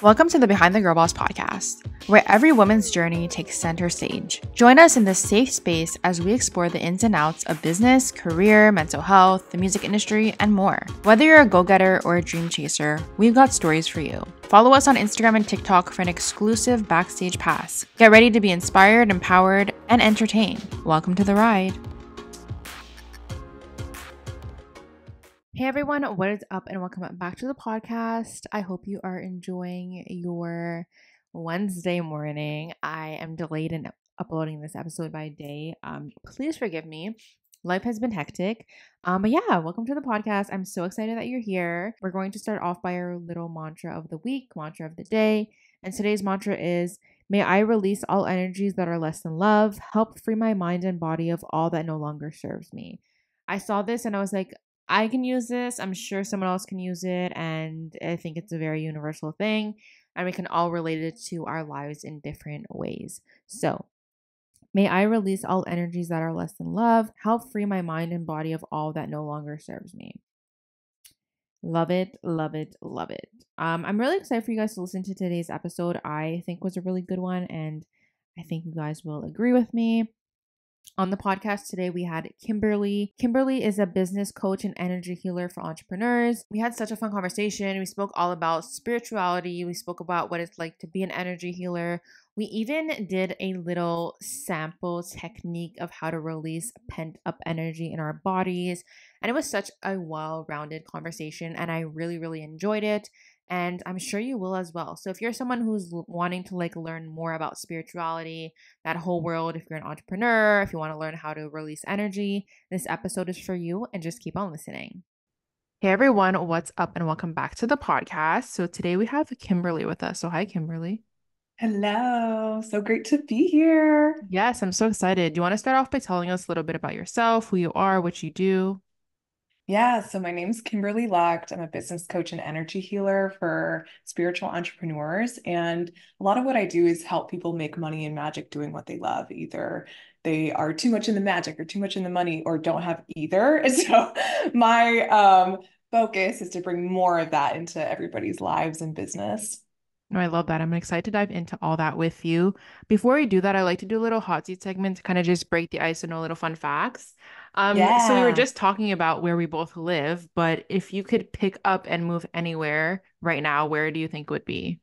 Welcome to the Behind the Girl Boss podcast, where every woman's journey takes center stage. Join us in this safe space as we explore the ins and outs of business, career, mental health, the music industry, and more. Whether you're a go-getter or a dream chaser, we've got stories for you. Follow us on Instagram and TikTok for an exclusive backstage pass. Get ready to be inspired, empowered, and entertained. Welcome to the ride. Hey everyone, what is up and welcome back to the podcast. I hope you are enjoying your Wednesday morning. I am delayed in uploading this episode by a day. Please forgive me. Life has been hectic. But yeah, welcome to the podcast. I'm so excited that you're here. We're going to start off by our little mantra of the week, mantra of the day. And today's mantra is, may I release all energies that are less than love, help free my mind and body of all that no longer serves me. I saw this and I was like, I can use this. I'm sure someone else can use it. And I think it's a very universal thing. And we can all relate it to our lives in different ways. So, may I release all energies that are less than love, help free my mind and body of all that no longer serves me. Love it, love it, love it. I'm really excited for you guys to listen to today's episode. I think was a really good one. And I think you guys will agree with me. On the podcast today, we had Kimberly. Kimberly is a business coach and energy healer for entrepreneurs. We had such a fun conversation. We spoke all about spirituality. We spoke about what it's like to be an energy healer. We even did a little sample technique of how to release pent up energy in our bodies. And it was such a well-rounded conversation, and I really, really enjoyed it. And I'm sure you will as well. So if you're someone who's wanting to learn more about spirituality, that whole world, if you're an entrepreneur, if you want to learn how to release energy, this episode is for you, and just keep on listening. Hey everyone, what's up and welcome back to the podcast. So today we have Kimberly with us. So hi Kimberly. Hello, so great to be here. Yes, I'm so excited. Do you want to start off by telling us a little bit about yourself, who you are, what you do? Yeah, so my name's Kimberly Lucht. I'm a business coach and energy healer for spiritual entrepreneurs. And a lot of what I do is help people make money and magic doing what they love. Either they are too much in the magic or too much in the money or don't have either. And so my focus is to bring more of that into everybody's lives and business. No, I love that. I'm excited to dive into all that with you. Before we do that, I like to do a little hot seat segment to kind of just break the ice and know little fun facts. So we were Yeah. just talking about where we both live, but if you could pick up and move anywhere right now, where do you think would be?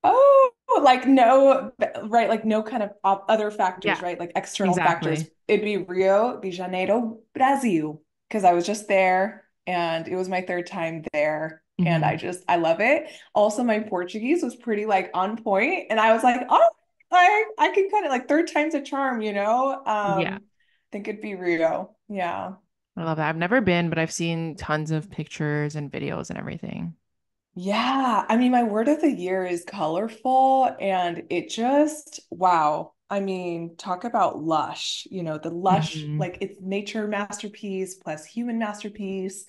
Oh, like no, right? Like no kind of other factors, Yeah, right? Like external factors. exactly. It'd be Rio de Janeiro, Brazil, because I was just there and it was my third time there. And Hmm. I love it. Also, my Portuguese was pretty like on point, and I was like, oh, I can kind of like third time's a charm, you know? Yeah, Think it'd be Rio. Yeah. I love that. I've never been, but I've seen tons of pictures and videos and everything. Yeah, I mean, my word of the year is colorful, and it just, wow. I mean, talk about lush, the lush, Hmm. like it's nature masterpiece plus human masterpiece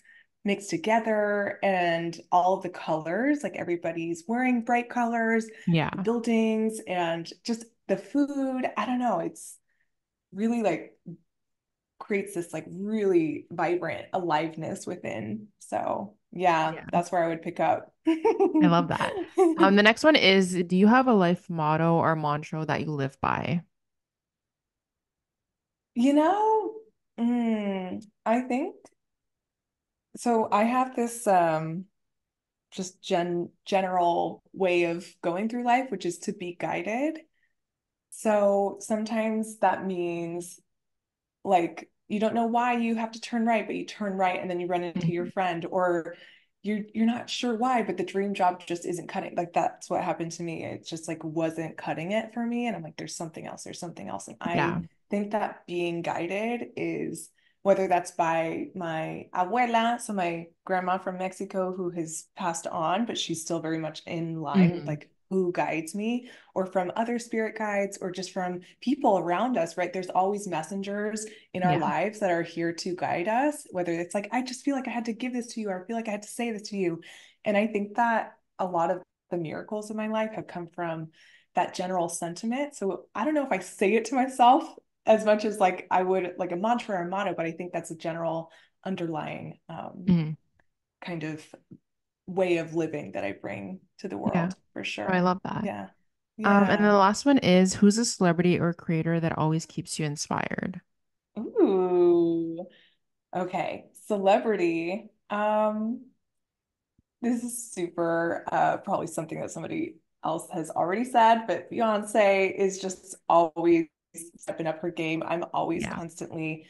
mixed together, and all of the colors, like everybody's wearing bright colors, the Yeah. buildings, and just the food. I don't know, it's really like creates this like really vibrant aliveness within. So, yeah, Yeah. that's where I would pick up. I love that. The next one is, do you have a life motto or mantra that you live by? You know, I think so. I have this just general way of going through life, which is to be guided. So sometimes that means like you don't know why you have to turn right, but you turn right and then you run into your Mhm. friend, or you're not sure why, but the dream job just isn't cutting. Like that's what happened to me. It just like wasn't cutting it for me. And I'm like, there's something else. And I Yeah. think that being guided is whether that's by my abuela, so my grandma from Mexico who has passed on, but she's still very much in line with Hmm. like who guides me, or from other spirit guides, or just from people around us, right? There's always messengers in our Yeah. lives that are here to guide us, whether it's like, I just feel like I had to give this to you, or I feel like I had to say this to you. And I think that a lot of the miracles in my life have come from that general sentiment. So I don't know if I say it to myself as much as like I would like a mantra or a motto, but I think that's a general underlying Mhm. kind of way of living that I bring to the Yeah. world for Oh, I sure. love that. Yeah. And then Yeah. the last one is who's a celebrity or creator that always keeps you inspired? Ooh. Okay. Celebrity. This is super probably something that somebody else has already said, but Beyonce is just always stepping up her game. I'm always Yeah. constantly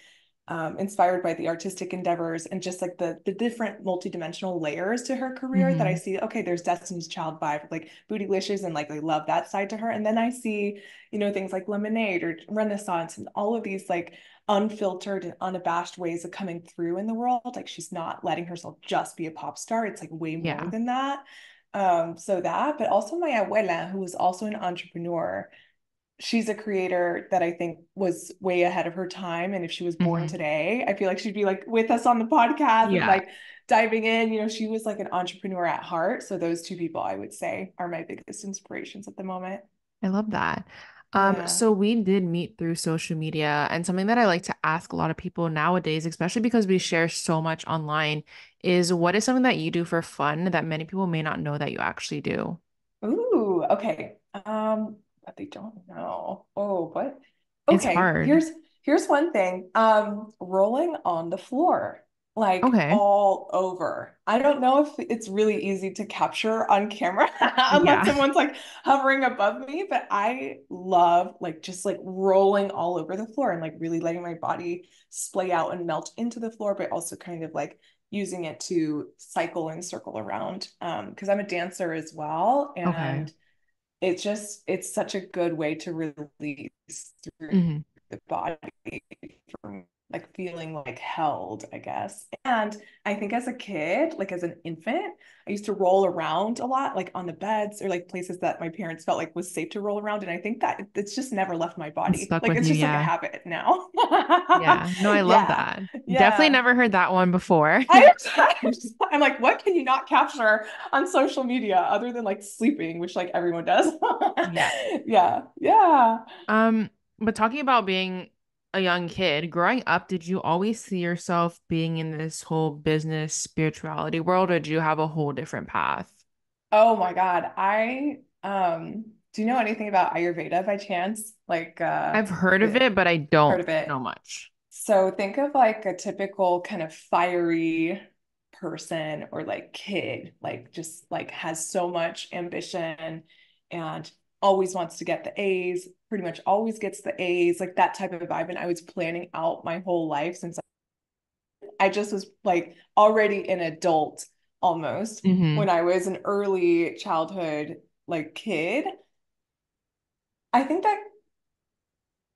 inspired by the artistic endeavors and just like the different multidimensional layers to her career that I Hmm. see. Okay, there's Destiny's Child vibe, like Bootylicious, and like I love that side to her. And then I see, things like Lemonade or Renaissance and all of these like unfiltered and unabashed ways of coming through in the world. Like she's not letting herself just be a pop star. It's like way more Yeah. than that. So that, but also my abuela, who was also an entrepreneur, she's a creator that I think was way ahead of her time. And if she was born Hmm. today, I feel like she'd be like with us on the podcast and Yeah. like diving in. She was like an entrepreneur at heart. So those two people I would say are my biggest inspirations at the moment. I love that. Yeah. So we did meet through social media, and something that I like to ask a lot of people nowadays, especially because we share so much online, is what is something that you do for fun that many people may not know that you actually do? Ooh, okay. But they don't know. Oh, what? It's Okay, hard. here's one thing. Rolling on the floor, like Okay. all over. I don't know if it's really easy to capture on camera unless Yeah. someone's like hovering above me, but I love like just like rolling all over the floor and like really letting my body splay out and melt into the floor, but also kind of like using it to cycle and circle around. Because I'm a dancer as well, Okay. and it's such a good way to release through Hmm. the body from like feeling like held, I guess. And I think as a kid, like as an infant, I used to roll around a lot, like on the beds or like places that my parents felt like was safe to roll around. And I think that it's just never left my It's body. stuck Like with it's you. just like a Yeah. habit now. Yeah. No, I love Yeah. that. Definitely Yeah. never heard that one before. I, I'm like, what can you not capture on social media other than like sleeping, which like everyone does? Yeah. Yeah, yeah. Um, but talking about being a young kid, growing up, did you always see yourself being in this whole business spirituality world, or did you have a whole different path? Oh my God. Do you know anything about Ayurveda by chance? Like I've heard of the it, but I heard don't of it? know much. So think of like a typical kind of fiery person or like kid, like just like has so much ambition and always wants to get the A's, pretty much always gets the A's, like that type of vibe. And I was planning out my whole life since I just was like already an adult almost Hmm. when I was an early childhood like kid. I think that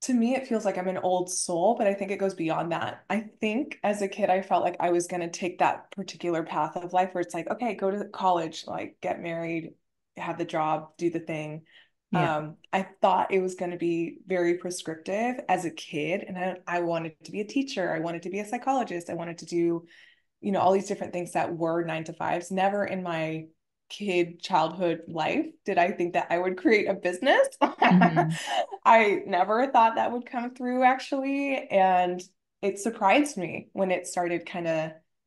to me, it feels like I'm an old soul, but I think it goes beyond that. I think as a kid, I felt like I was going to take that particular path of life where it's like, okay, go to college, like get married, have the job, do the thing. Yeah. I thought it was going to be very prescriptive as a kid, and I wanted to be a teacher. I wanted to be a psychologist. I wanted to do all these different things that were 9 to 5s. Never in my childhood life did I think that I would create a business. Hmm. I never thought that would come through actually. And it surprised me when it started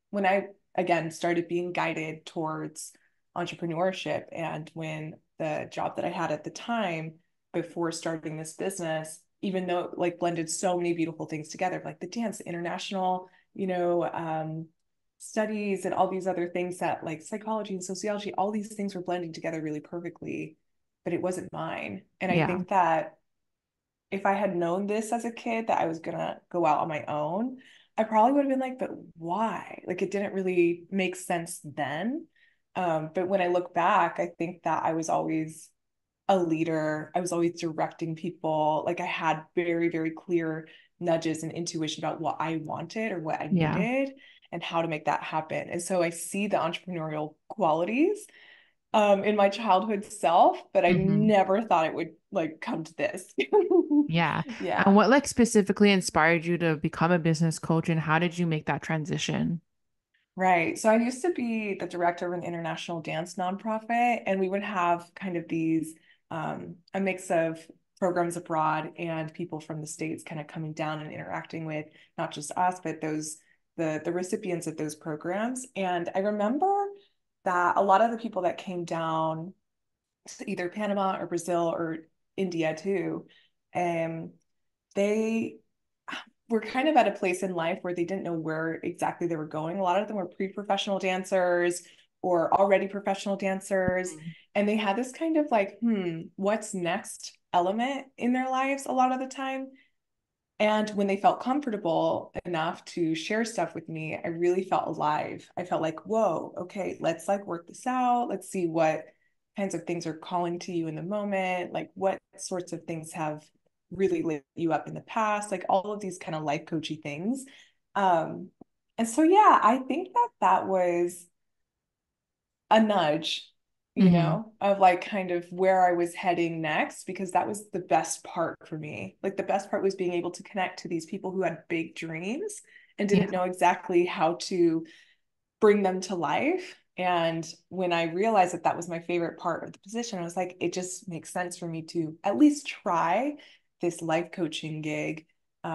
when I again started being guided towards entrepreneurship and when the job that I had at the time before starting this business, even though it like blended so many beautiful things together, like the dance, the international, studies and all these other things that like psychology and sociology, all these things were blending together really perfectly, but it wasn't mine. And I Yeah. think that if I had known this as a kid that I was gonna go out on my own, I probably would have been like, but why? Like it didn't really make sense then. But when I look back, I think that I was always a leader. I was always directing people. Like I had very, very clear nudges and intuition about what I wanted or what I Yeah. needed and how to make that happen. And so I see the entrepreneurial qualities in my childhood self, but I Hmm. never thought it would like come to this. Yeah. And Yeah. what like specifically inspired you to become a business coach, and how did you make that transition? Right. So I used to be the director of an international dance nonprofit, and we would have kind of these a mix of programs abroad and people from the States kind of coming down and interacting with not just us, but the recipients of those programs. And I remember that a lot of the people that came down to either Panama or Brazil or India too, um, they were kind of at a place in life where they didn't know where exactly they were going. A lot of them were pre-professional dancers or already professional dancers. Mhm. And they had this kind of like, what's next element in their lives a lot of the time. And when they felt comfortable enough to share stuff with me, I really felt alive. I felt like, whoa, okay, let's like work this out. Let's see what kinds of things are calling to you in the moment. Like what sorts of things have really lit you up in the past, like all of these kind of life coachy things. Um, and so, yeah, I think that that was a nudge, Mhm. of like kind of where I was heading next, because that was the best part for me. Like the best part was being able to connect to these people who had big dreams and Yeah. didn't know exactly how to bring them to life. And when I realized that that was my favorite part of the position, I was like, it just makes sense for me to at least try this life coaching gig,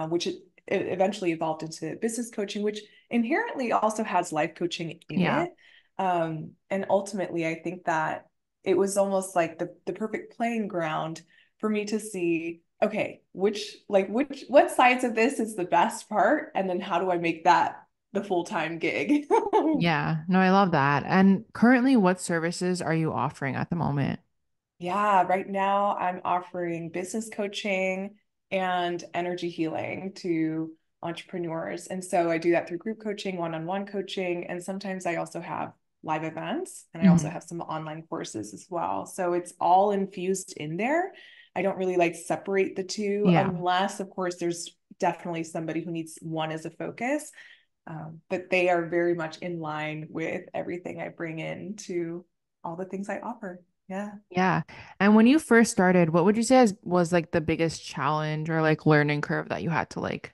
which it eventually evolved into business coaching, which inherently also has life coaching in Yeah. it. And ultimately, I think that it was almost like the perfect playing ground for me to see, okay, what sides of this is the best part, and then how do I make that the full-time gig? Yeah. No, I love that. And currently, what services are you offering at the moment? Yeah, right now I'm offering business coaching and energy healing to entrepreneurs. And so I do that through group coaching, one-on-one coaching, and sometimes I also have live events and I also Mhm. have some online courses as well. So it's all infused in there. I don't really like separate the two Yeah. unless, of course, there's definitely somebody who needs one as a focus. But they are very much in line with everything I bring in to all the things I offer. Yeah. Yeah. And when you first started, what would you say was like the biggest challenge or like learning curve that you had to like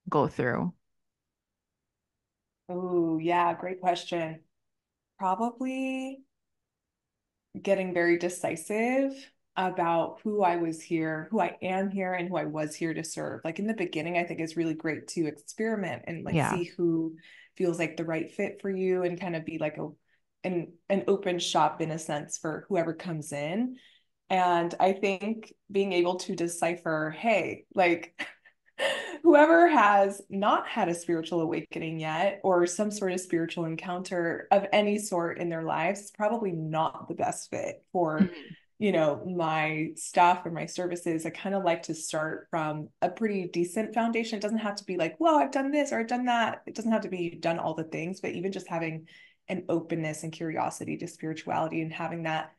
go through? Oh, yeah, great question. Probably getting very decisive about who I was here, who I am here, and who I was here to serve. Like in the beginning, I think it's really great to experiment and like Yeah. see who feels like the right fit for you and kind of be like an open shop in a sense for whoever comes in. And I think being able to decipher, hey, like whoever has not had a spiritual awakening yet or some sort of spiritual encounter of any sort in their lives is probably not the best fit for, Mhm. my stuff or my services. I kind of like to start from a pretty decent foundation. It doesn't have to be like, well, I've done this or I've done that. It doesn't have to be you've done all the things, but even just having an openness and curiosity to spirituality and having that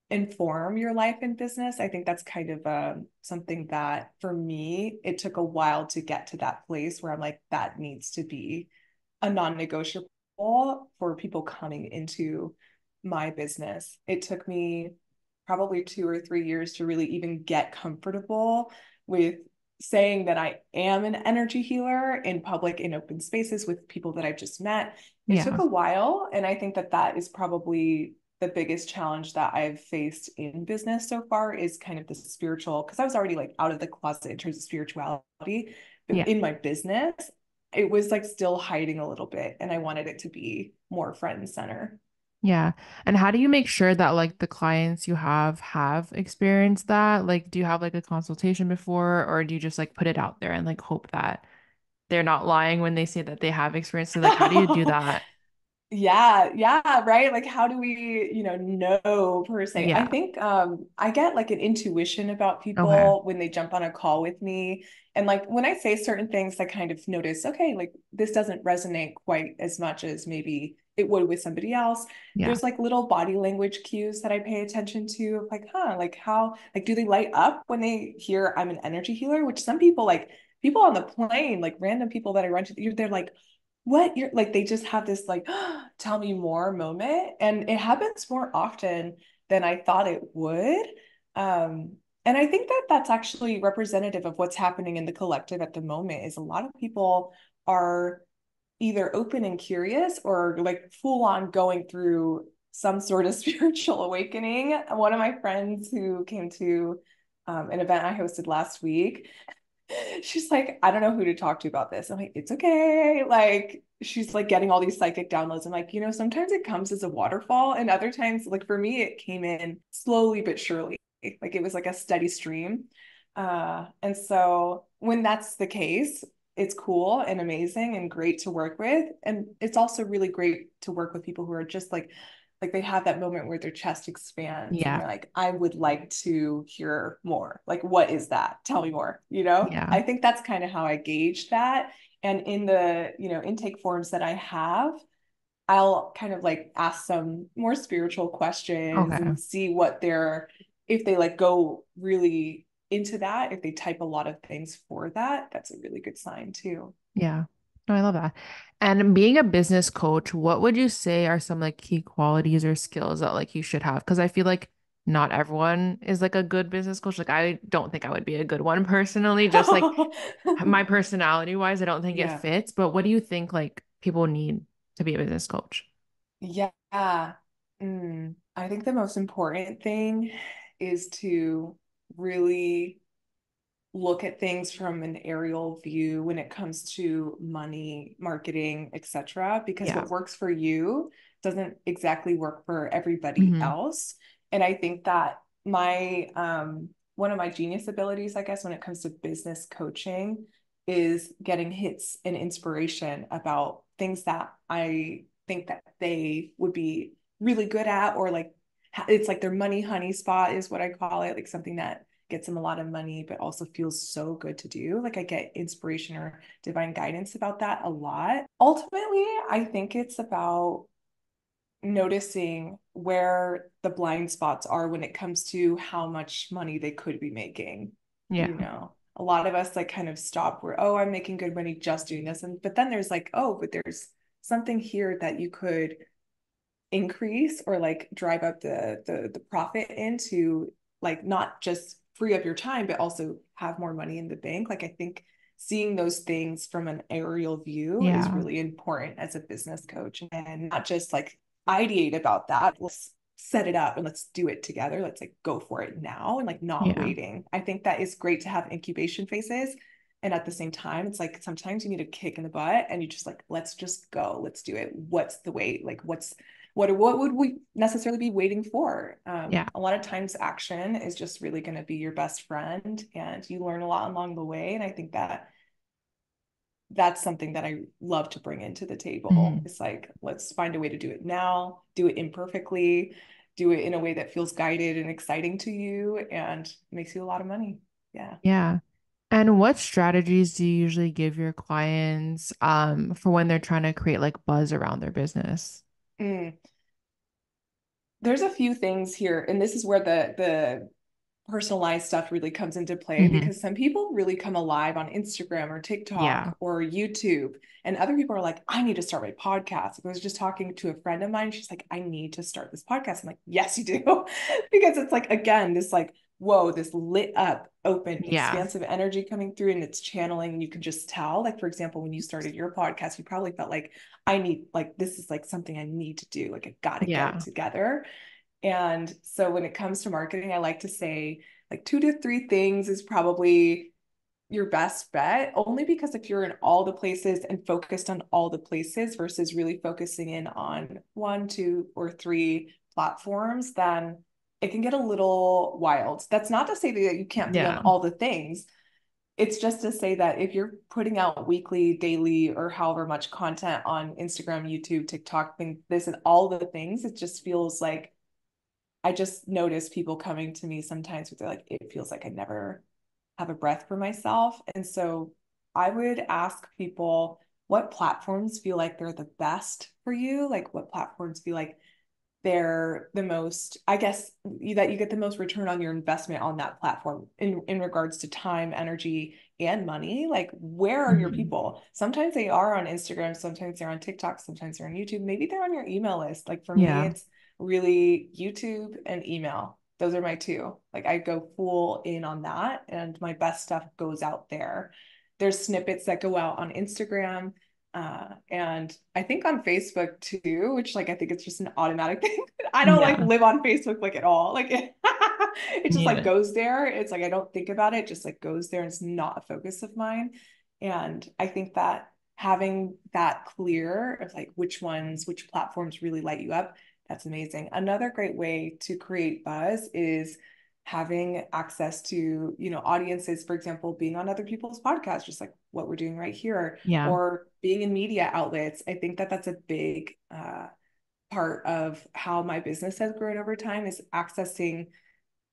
inform your life and business. I think that's kind of something that for me, it took a while to get to that place where I'm like, that needs to be a non-negotiable for people coming into my business. It took me probably 2 or 3 years to really even get comfortable with saying that I am an energy healer in public, in open spaces with people that I've just met. It took Yeah. a while. And I think that that is probably the biggest challenge that I've faced in business so far is kind of the spiritual, because I was already like out of the closet in terms of spirituality, but Yeah. in my business, it was like still hiding a little bit. And I wanted it to be more front and center. Yeah. And how do you make sure that like the clients you have experienced that? Like, do you have like a consultation before, or do you just like put it out there and like hope that they're not lying when they say that they have experienced it? Like, how do you do that? Yeah, yeah, right. Like how do we, know per se? I Yeah. think I get like an intuition about Okay. people when they jump on a call with me. And like when I say certain things, I kind of notice, okay, like this doesn't resonate quite as much as maybe it would with somebody else. Yeah. There's like little body language cues that I pay attention to, like, like how, like, do they light up when they hear I'm an energy healer? Which some people, like people on the plane, like random people that I run to, they're like, what you're like they just have this like tell me more moment, and it happens more often than I thought it would. And I think that that's actually representative of what's happening in the collective at the moment is a lot of people are either open and curious or like full on going through some sort of spiritual awakening. One of my friends who came to an event I hosted last week, She's like, I don't know who to talk to about this. I'm like, it's okay. Like, she's like getting all these psychic downloads. I'm like, sometimes it comes as a waterfall, and other times, like for me, it came in slowly but surely. Like it was like a steady stream. And so when that's the case, it's cool and amazing and great to work with. And it's also really great to work with people who are just like they have that moment where their chest expands and Yeah. they're like, I would like to hear more. Like, what is that? Tell me more. You know, Yeah. I think that's kind of how I gauge that. And in the, intake forms that I have, I'll kind of like ask some more spiritual questions Okay. and see what they're, if they like go really into that, if they type a lot of things for that, that's a really good sign too. Yeah. No, I love that. And being a business coach, what would you say are some like key qualities or skills that like you should have? Because I feel like not everyone is like a good business coach. Like I don't think I would be a good one personally, just like my personality wise, I don't think it Yeah. fits. But what do you think like people need to be a business coach? Yeah. I think the most important thing is to really look at things from an aerial view when it comes to money, marketing, etc. Because Yeah. what works for you doesn't exactly work for everybody Hmm. else. And I think that my one of my genius abilities, I guess, when it comes to business coaching is getting hits and inspiration about things that I think that they would be really good at, or like it's like their money honey spot is what I call it, like something that gets them a lot of money, but also feels so good to do. Like I get inspiration or divine guidance about that a lot. Ultimately, I think it's about noticing where the blind spots are when it comes to how much money they could be making. Yeah. A lot of us like kind of stop where, oh, I'm making good money just doing this. And but then there's like, oh, but there's something here that you could increase or like drive up the profit into, like not just free up your time but also have more money in the bank. Like I think seeing those things from an aerial view is Yeah. really important as a business coach, and not just like ideate about that. Let's set it up and let's do it together. Let's like go for it now and like not Yeah. waiting. I think that is great to have incubation phases. And at the same time, it's like sometimes you need a kick in the butt and you just like, let's just go, let's do it. What's the wait? Like, what would we necessarily be waiting for? Yeah. A lot of times action is just really going to be your best friend, and you learn a lot along the way. And I think that that's something that I love to bring into the table. Hmm. It's like, let's find a way to do it now, do it imperfectly, do it in a way that feels guided and exciting to you and makes you a lot of money. Yeah. Yeah. And what strategies do you usually give your clients for when they're trying to create like buzz around their business? Mm. There's a few things here, and this is where the personalized stuff really comes into play, Hmm. because some people really come alive on Instagram or Yeah. TikTok or YouTube, and other people are like, I need to start my podcast. I was just talking to a friend of mine. She's like, I need to start this podcast. I'm like, yes, you do. Because it's like, again, this like, whoa, this lit up, open, Yeah. expansive energy coming through, and it's channeling. And you can just tell, like, for example, when you started your podcast, you probably felt like, I need, like, this is like something I need to do. Like, I got to get it Yeah. together. And so when it comes to marketing, I like to say like 2 to 3 things is probably your best bet, only because if you're in all the places and focused on all the places versus really focusing in on 1, 2, or 3 platforms, then it can get a little wild. That's not to say that you can't be on Yeah. all the things. It's just to say that if you're putting out weekly, daily, or however much content on Instagram, YouTube, TikTok, this and all the things, it just feels like I just notice people coming to me sometimes with they're like, it feels like I never have a breath for myself. And so I would ask people what platforms feel like they're the best for you, like what platforms feel like they're the most, I guess, that you get the most return on your investment on that platform in regards to time, energy, and money. Like, where are your Hmm. people? Sometimes they are on Instagram, sometimes they're on TikTok, sometimes they're on YouTube. Maybe they're on your email list. Like for me, Yeah. it's really YouTube and email. Those are my two. Like I go full in on that, and my best stuff goes out there. There's snippets that go out on Instagram, and I think on Facebook too, which like I think it's just an automatic thing. I don't like Yeah. live on Facebook like at all. Like It just like Yeah. goes there. It's like I don't think about it, just like goes there and it's not a focus of mine. And I think that having that clear of like which platforms really light you up, that's amazing. Another great way to create buzz is having access to, audiences, for example, being on other people's podcasts, just like what we're doing right here, Yeah. or being in media outlets. I think that that's a big part of how my business has grown over time is accessing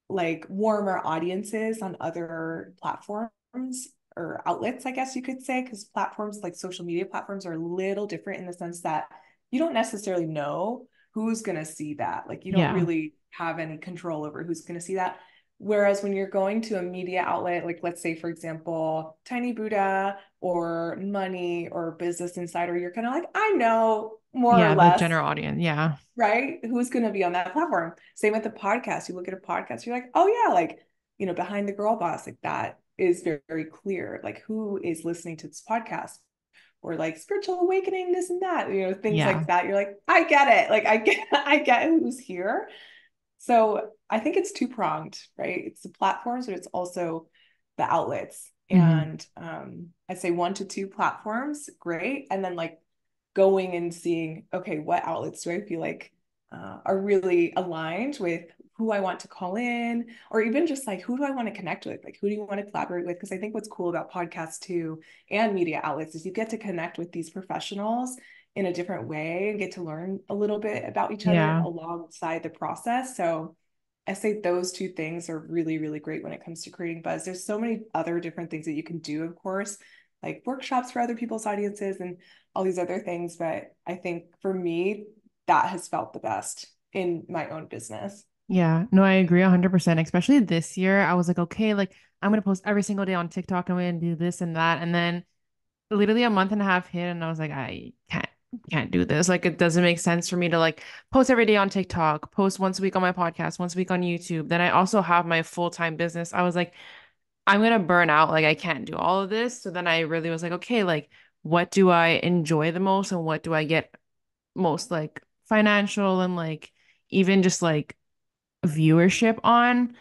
like warmer audiences on other platforms or outlets, I guess you could say, because platforms like social media platforms are a little different in the sense that you don't necessarily know who's going to see that. Like you don't Yeah. really have any control over who's going to see that. Whereas when you're going to a media outlet, like let's say, for example, Tiny Buddha or Money or Business Insider, you're kind of like, I know more or Yeah, the less, general audience. Yeah. right? Who's going to be on that platform? Same with the podcast. You look at a podcast, you're like, oh yeah, like, Behind the Girl Boss, like that is very, very clear. Like who is listening to this podcast? Or like spiritual awakening, this and that, things Yeah. like that. You're like, I get it. Like I get who's here. So I think it's two-pronged, right? It's the platforms, but it's also the outlets. Hmm. And I'd say 1 to 2 platforms, great. And then like going and seeing, okay, what outlets do I feel like are really aligned with who I want to call in, or even just like who do I want to connect with? Like who do you want to collaborate with? Because I think what's cool about podcasts too and media outlets is you get to connect with these professionals in a different way and get to learn a little bit about each other Yeah. alongside the process. So I say those two things are really, really great when it comes to creating buzz. There's so many other different things that you can do, of course, like workshops for other people's audiences and all these other things. But I think for me, that has felt the best in my own business. Yeah. No, I agree 100%. Especially this year, I was like, okay, like I'm gonna post every single day on TikTok. I'm gonna do this and that. And then literally a month and a half hit, and I was like, I can't do this. Like it doesn't make sense for me to like post every day on TikTok, post once a week on my podcast, once a week on YouTube. Then I also have my full-time business. I was like, I'm gonna burn out. Like I can't do all of this. So then I really was like, okay, like what do I enjoy the most and what do I get most like financial and like even just like viewership on.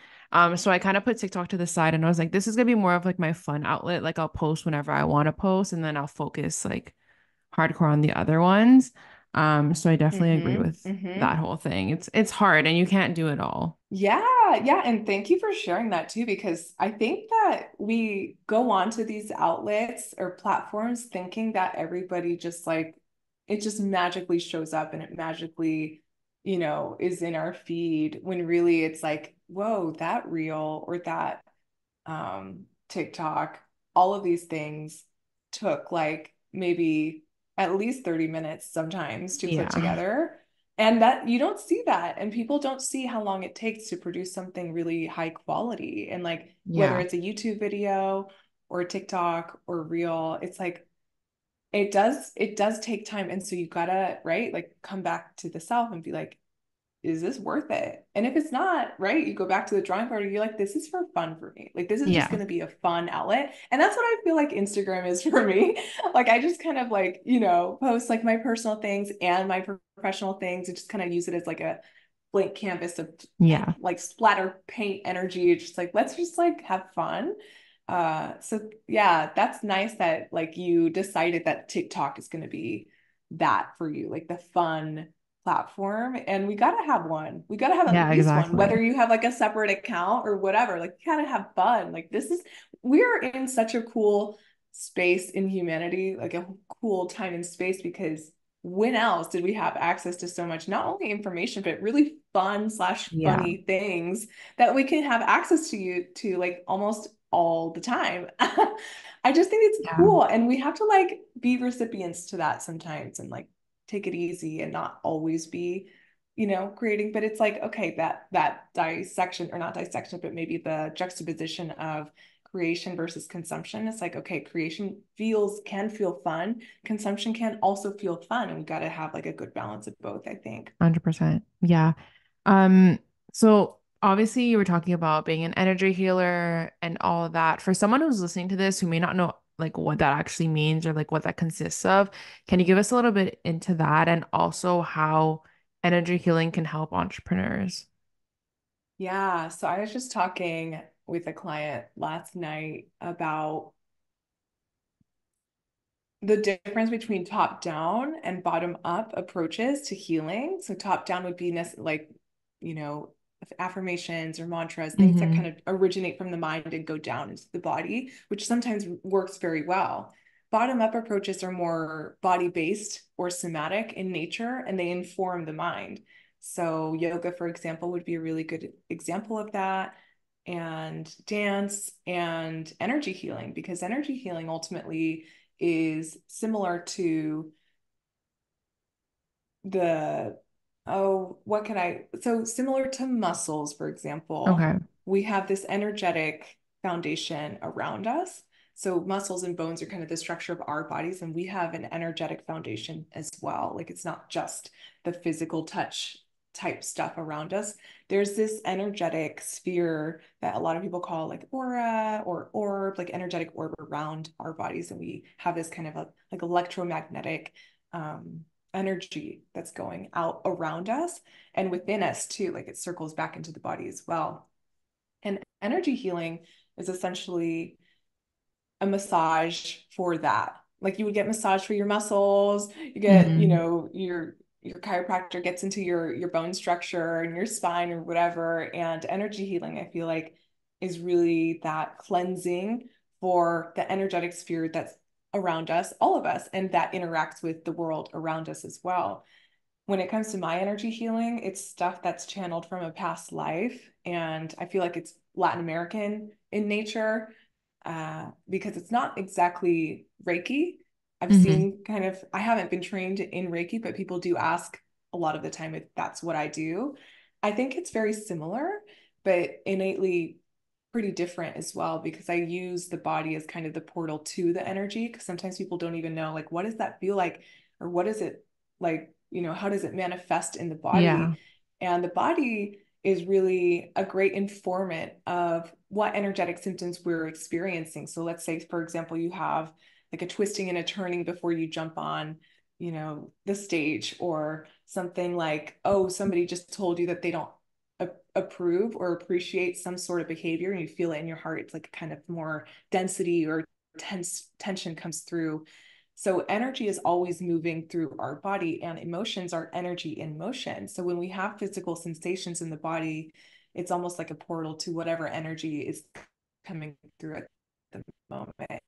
So I kind of put TikTok to the side and I was like, this is gonna be more of like my fun outlet. Like I'll post whenever I want to post and then I'll focus like hardcore on the other ones. So I definitely agree Mm-hmm. with Mm-hmm. that whole thing. It's hard and you can't do it all. Yeah, yeah. And thank you for sharing that too, because I think that we go on to these outlets or platforms thinking that everybody just like it just magically shows up and it magically, is in our feed when really it's like, whoa, that reel or that TikTok, all of these things took like maybe at least 30 minutes sometimes to put Yeah. together. And that you don't see that. And people don't see how long it takes to produce something really high quality. And like whether Yeah. it's a YouTube video or TikTok or reel, it's like it does take time. And so you gotta, right, like come back to the self and be like, is this worth it? And if it's not, right, you go back to the drawing board and you're like, this is for fun for me. Like, this is just Yeah. going to be a fun outlet. And that's what I feel like Instagram is for me. Like, I just kind of like, post like my personal things and my professional things and just kind of use it as like a blank canvas of Yeah. like splatter paint energy. It's just like, let's just like have fun. So yeah, that's nice that like you decided that TikTok is going to be that for you, like the fun platform. And we got to have one. We got to have at Yeah, least one, whether exactly. you have like a separate account or whatever. Like, you got to have fun. Like, we're in such a cool space in humanity, like a cool time and space, because when else did we have access to so much, not only information, but really fun slash Yeah. funny things that we can have access to you to like almost all the time. I just think it's Yeah. cool. And we have to like be recipients to that sometimes and like take it easy and not always be, creating. But it's like, okay, that dissection, or not dissection, but maybe the juxtaposition of creation versus consumption. It's like, okay, creation can feel fun. Consumption can also feel fun. And we got to have like a good balance of both, I think. 100%. Yeah. Um, so obviously you were talking about being an energy healer and all of that. For someone who's listening to this who may not know like what that actually means or like what that consists of, can you give us a little bit into that and also how energy healing can help entrepreneurs? Yeah, so I was just talking with a client last night about the difference between top down and bottom up approaches to healing. So top down would be like, you know, affirmations or mantras, things that Mm-hmm. kind of originate from the mind and go down into the body, which sometimes works very well. Bottom up approaches are more body based or somatic in nature, and they inform the mind. So yoga, for example, would be a really good example of that, and dance and energy healing, because energy healing ultimately is similar to the what can I so similar to muscles, for example. Okay. We have this energetic foundation around us. So muscles and bones are kind of the structure of our bodies, and we have an energetic foundation as well. Like it's not just the physical touch type stuff around us. There's this energetic sphere that a lot of people call like aura or orb, like energetic orb around our bodies, and we have this kind of like electromagnetic um energy that's going out around us and within us too. Like it circles back into the body as well. And energy healing is essentially a massage for that. Like you would get massage for your muscles, you get, Mm-hmm. your chiropractor gets into your bone structure and your spine or whatever. And energy healing, I feel like, is really that cleansing for the energetic sphere that's around us, all of us, and that interacts with the world around us as well. When it comes to my energy healing, it's stuff that's channeled from a past life. And I feel like it's Latin American in nature, because it's not exactly Reiki. I've Mm-hmm. seen I haven't been trained in Reiki, but people do ask a lot of the time if that's what I do. I think it's very similar, but innately pretty different as well, because I use the body as kind of the portal to the energy. Because sometimes people don't even know, like, what does that feel like? Or what is it like? How does it manifest in the Yeah. body? And the body is really a great informant of what energetic symptoms we're experiencing. So let's say, for example, you have like a twisting and a turning before you jump on, the stage, or something like, oh, somebody just told you that they don't approve or appreciate some sort of behavior, and you feel it in your heart. It's like kind of more density or tension comes through. So energy is always moving through our body, and emotions are energy in motion. So when we have physical sensations in the body, it's almost like a portal to whatever energy is coming through at the moment.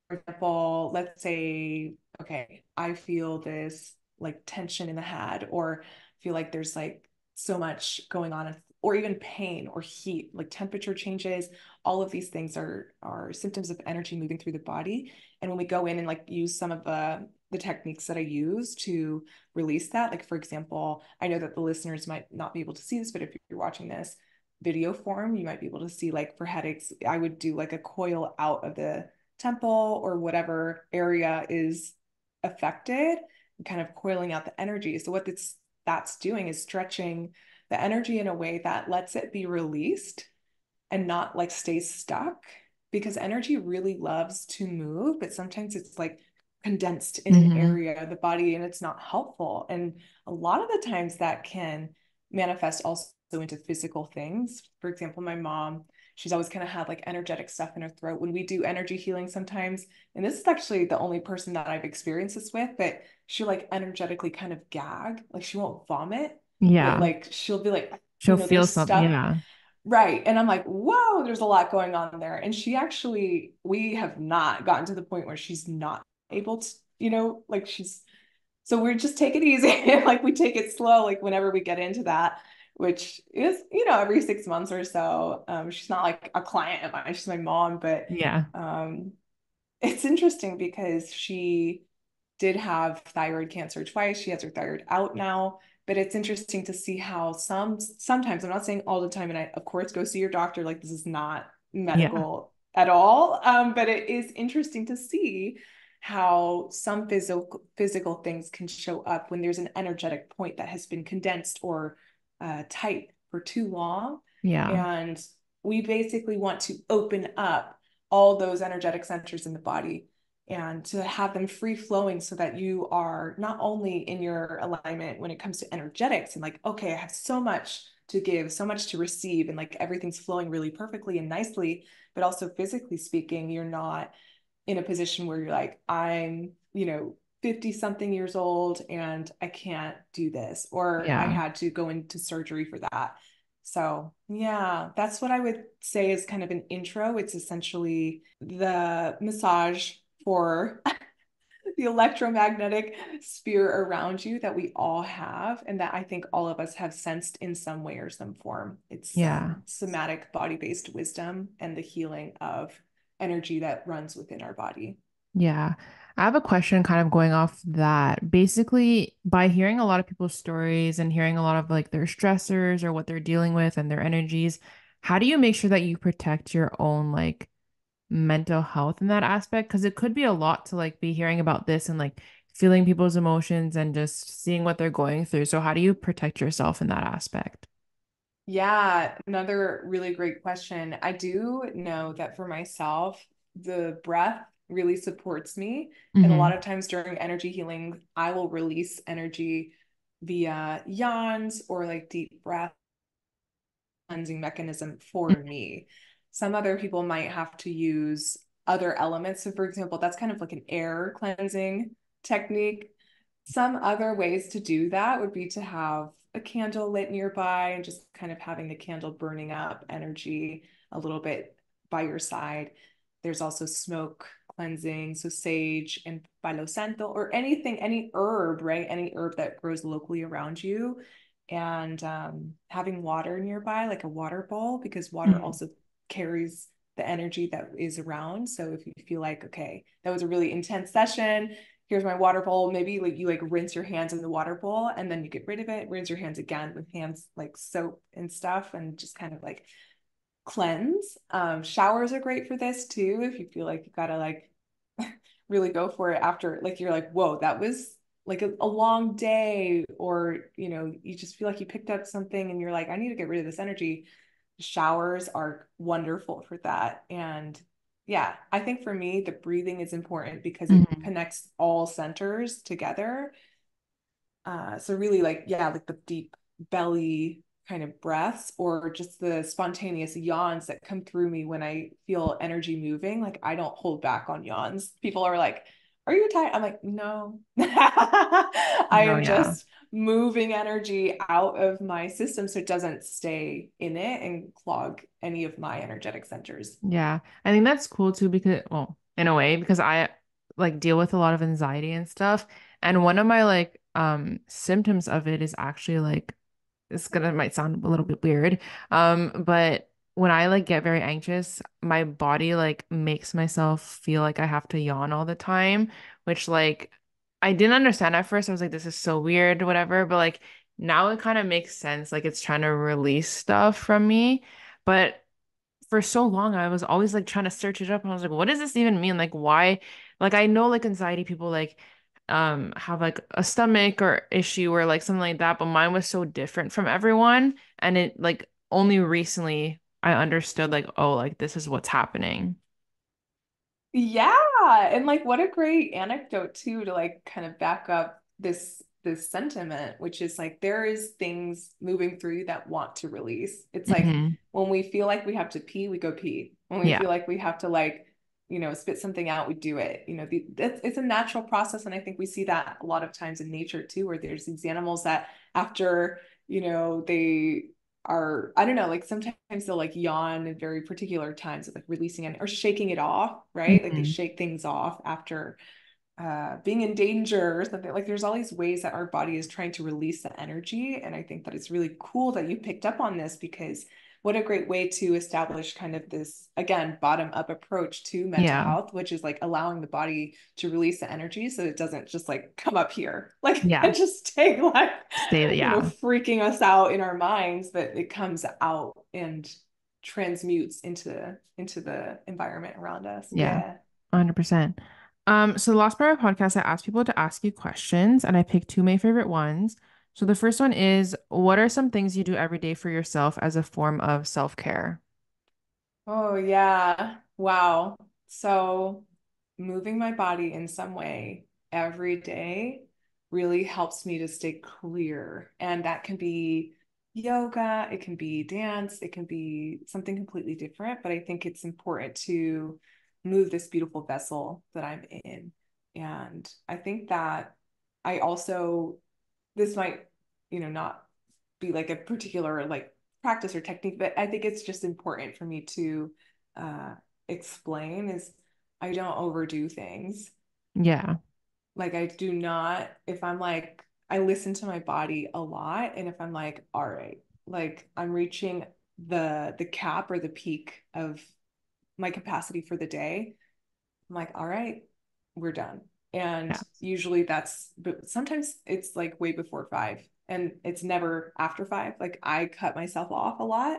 For example, let's say, okay, I feel this like tension in the head, or feel like there's like so much going on, or even pain or heat, like temperature changes. All of these things are symptoms of energy moving through the body. And when we go in and like use some of the techniques that I use to release that, like for example, I know that the listeners might not be able to see this, but if you're watching this video form, you might be able to see, like for headaches, I would do like a coil out of the temple or whatever area is affected, and kind of coiling out the energy. So what that's doing is stretching the energy in a way that lets it be released and not like stay stuck, because energy really loves to move, but sometimes it's like condensed in an Mm-hmm. area of the body and it's not helpful. And a lot of the times that can manifest also into physical things. For example, my mom, she's always kind of had like energetic stuff in her throat. When we do energy healing sometimes, and this is actually the only person that I've experienced this with, but she'll like energetically kind of gag, like she won't vomit, but Yeah. like she'll be like, She'll feel there's something. stuff. Yeah. Right. And I'm like, whoa, there's a lot going on there. And we have not gotten to the point where she's not able to, like so we're just take it easy. Like we take it slow, like whenever we get into that, which is, every 6 months or so. She's not like a client of mine, she's my mom, but Yeah. um, it's interesting because she did have thyroid cancer twice. She has her thyroid out now, but it's interesting to see how sometimes, I'm not saying all the time, and I of course go see your doctor. Like this is not Yeah. medical at all, but it is interesting to see how some physical things can show up when there's an energetic point that has been condensed or tight for too long, Yeah. and we basically want to open up all those energetic centers in the body and to have them free flowing, so that you are not only in your alignment when it comes to energetics and like, okay, I have so much to give, so much to receive, and like everything's flowing really perfectly and nicely, but also physically speaking, you're not in a position where you're like, I'm, 50 something years old and I can't do this, or I Yeah. had to go into surgery for that. So, yeah, that's what I would say is kind of an intro. It's essentially the massage for the electromagnetic sphere around you that we all have, and that I think all of us have sensed in some way or some form. It's Yeah. somatic body-based wisdom and the healing of energy that runs within our body. Yeah. I have a question kind of going off that. Basically, by hearing a lot of people's stories and hearing a lot of like their stressors or what they're dealing with and their energies, how do you make sure that you protect your own like mental health in that aspect? Because it could be a lot to like be hearing about this and like feeling people's emotions and just seeing what they're going through. So how do you protect yourself in that aspect? Yeah, another really great question. I do know that for myself, the breath really supports me. And a lot Hmm. of times during energy healing, I will release energy via yawns or like deep breath cleansing mechanism for me. Some other people might have to use other elements. So, for example, that's kind of like an air cleansing technique. Some other ways to do that would be to have a candle lit nearby and just kind of having the candle burning up energy a little bit by your side. There's also smoke cleansing, so sage and palo santo or anything, any herb, right? Any herb that grows locally around you, and having water nearby, like a water bowl, because water Hmm. also carries the energy that is around. So if you feel like, okay, that was a really intense session, here's my water bowl. Maybe like you like rinse your hands in the water bowl and then you get rid of it, rinse your hands again with hands like soap and stuff, and just kind of like cleanse. Showers are great for this too. If you feel like you gotta like really go for it after, like you're like, whoa, that was like a long day, or you just feel like you picked up something and you're like, I need to get rid of this energy. Showers are wonderful for that. And yeah, I think for me, the breathing is important because it Hmm. connects all centers together. So really like, yeah, like the deep belly kind of breaths, or just the spontaneous yawns that come through me when I feel energy moving. Like I don't hold back on yawns. People are like, are you tired? I'm like, no. I No, am yeah. just moving energy out of my system so it doesn't stay in it and clog any of my energetic centers. Yeah. I think that's cool too because, well, in a way, because I like deal with a lot of anxiety and stuff. And one of my like symptoms of it is actually like it's gonna might sound a little bit weird. But when I like get very anxious, my body like makes myself feel like I have to yawn all the time, which like I didn't understand at first. I was like, this is so weird, whatever. But like now it kind of makes sense. Like it's trying to release stuff from me. But for so long I was always like trying to search it up and I was like, what does this even mean? Like why? Like I know like anxiety people like have like a stomach or issue or like something like that, but mine was so different from everyone. And it like only recently I understood like, oh, like this is what's happening. Yeah, and like what a great anecdote too, to like kind of back up this sentiment, which is like there is things moving through you that want to release. It's like Hmm. when we feel like we have to pee, we go pee. When we Yeah. feel like we have to like, spit something out, we do it. It's a natural process, and I think we see that a lot of times in nature too, where there's these animals that after, they are, I don't know, like sometimes they'll like yawn at very particular times of like releasing it or shaking it off, right? Like they Hmm. shake things off after being in danger or something. Like there's all these ways that our body is trying to release the energy. And I think that it's really cool that you picked up on this, because what a great way to establish kind of this, again, bottom up approach to mental Yeah. health, which is like allowing the body to release the energy so it doesn't just like come up here, like Yeah. and just take like, Stay, yeah. freaking us out in our minds, but it comes out and transmutes into the environment around us. Yeah. Yeah. 100%. So the last part of our podcast, I asked people to ask you questions, and I picked two of my favorite ones. So the first one is, what are some things you do every day for yourself as a form of self-care? Oh, yeah. Wow. So, moving my body in some way every day really helps me to stay clear. And that can be yoga, it can be dance, it can be something completely different. But I think it's important to move this beautiful vessel that I'm in. And I think that I also, this might, not be like a particular like practice or technique, but I think it's just important for me to uh, explain is I don't overdo things. Yeah. Like I do not, if I'm like, I listen to my body a lot. And if I'm like, all right, like I'm reaching the cap or the peak of my capacity for the day, I'm like, all right, we're done. And Yeah. usually but sometimes it's like way before 5 and it's never after 5. Like I cut myself off a lot,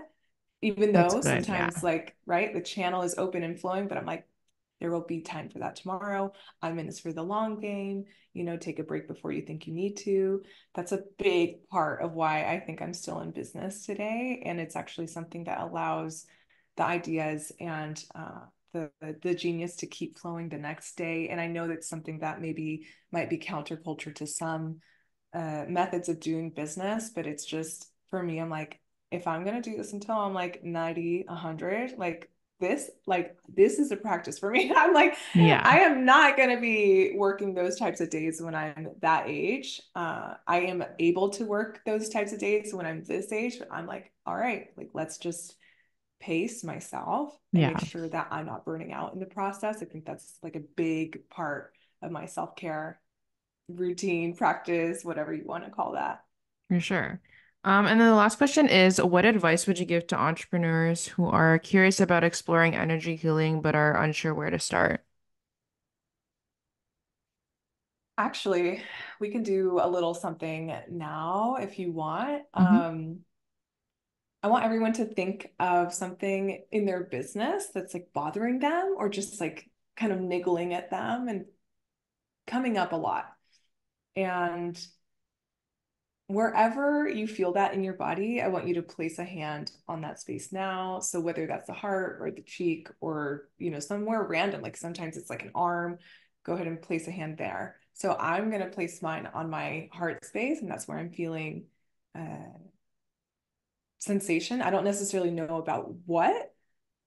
even That's though good. Yeah. sometimes like, right, the channel is open and flowing, but I'm like, there will be time for that tomorrow. I'm in this for the long game. Take a break before you think you need to. That's a big part of why I think I'm still in business today. And it's actually something that allows the ideas and the genius to keep flowing the next day. And I know that's something that maybe might be counterculture to some methods of doing business, but it's just for me, I'm like, if I'm gonna do this until I'm like 90, 100, like this is a practice for me. I'm like, Yeah. I am not gonna be working those types of days when I'm that age. I am able to work those types of days when I'm this age, but I'm like, all right, like let's just pace myself and make Yeah. sure that I'm not burning out in the process. I think that's like a big part of my self-care routine, practice, whatever you want to call that. For sure. And then the last question is, what advice would you give to entrepreneurs who are curious about exploring energy healing but are unsure where to start? Actually, we can do a little something now if you want. Hmm. I want everyone to think of something in their business that's like bothering them or just like kind of niggling at them and coming up a lot. And wherever you feel that in your body, I want you to place a hand on that space now. So whether that's the heart or the cheek or, somewhere random, like sometimes it's like an arm, go ahead and place a hand there. So I'm going to place mine on my heart space, and that's where I'm feeling sensation. I don't necessarily know about what,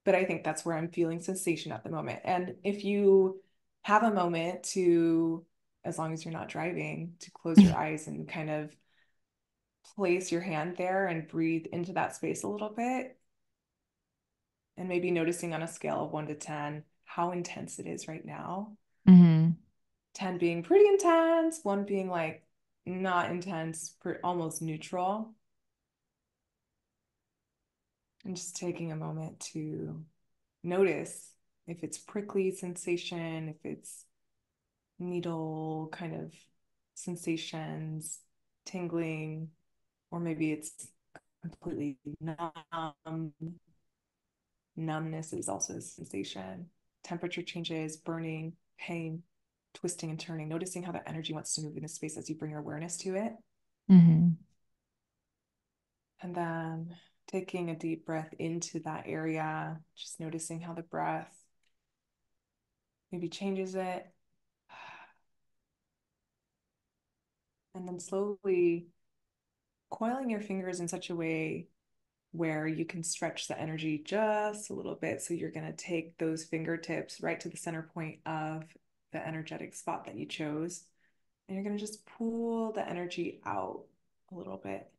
but I think that's where I'm feeling sensation at the moment. And if you have a moment to, as long as you're not driving, to close your eyes and kind of place your hand there and breathe into that space a little bit, and maybe noticing on a scale of 1 to 10 how intense it is right now. Hmm. 10 being pretty intense, 1 being like not intense, almost neutral. And just taking a moment to notice if it's prickly sensation, if it's needle kind of sensations, tingling, or maybe it's completely numb. Numbness is also a sensation. Temperature changes, burning, pain, twisting and turning, noticing how that energy wants to move in a space as you bring your awareness to it. Hmm. And then taking a deep breath into that area, just noticing how the breath maybe changes it. And then slowly coiling your fingers in such a way where you can stretch the energy just a little bit. So you're going to take those fingertips right to the center point of the energetic spot that you chose. And you're going to just pull the energy out a little bit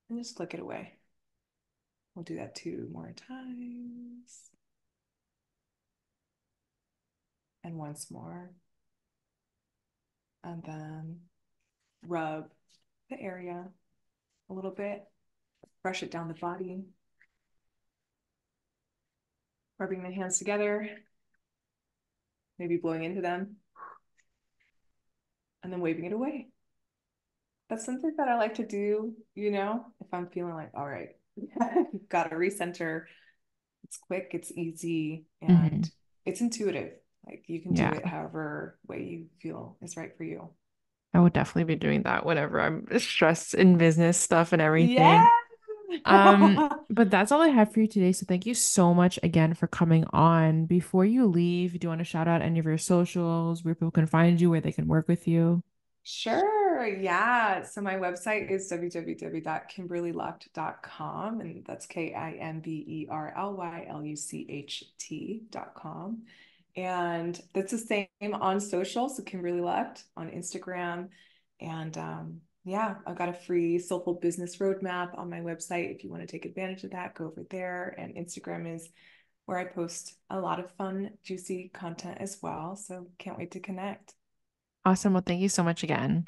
and just flick it away. We'll do that 2 more times. And once more. And then rub the area a little bit, brush it down the body, rubbing the hands together, maybe blowing into them, and then waving it away. That's something that I like to do, if I'm feeling like, all right, got to recenter. It's quick, it's easy, and Hmm. it's intuitive. Like you can do Yeah. it however way you feel is right for you. I would definitely be doing that whenever I'm stressed in business stuff and Yeah. everything. But that's all I have for you today. So thank you so much again for coming on. Before you leave, do you want to shout out any of your socials, where people can find you, where they can work with you? Sure. Sure. Yeah. So my website is www.kimberlylucht.com, and that's KIMBERLYLUCHT.com. And that's the same on social. So Kimberly Lucht on Instagram. And yeah, I've got a free soulful business roadmap on my website. If you want to take advantage of that, go over there. And Instagram is where I post a lot of fun, juicy content as well. So can't wait to connect. Awesome. Well, thank you so much again.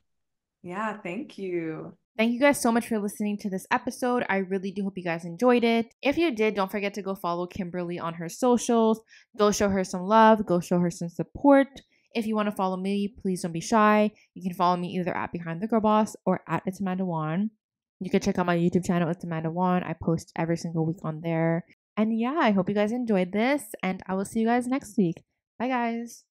Yeah, thank you. Thank you guys so much for listening to this episode. I really do hope you guys enjoyed it. If you did, don't forget to go follow Kimberly on her socials. Go show her some love. Go show her some support. If you want to follow me, please don't be shy. You can follow me either at Behind the Girl Boss or at It's Amanda Wan. You can check out my YouTube channel, It's Amanda Wan. I post every single week on there. And yeah, I hope you guys enjoyed this, and I will see you guys next week. Bye, guys.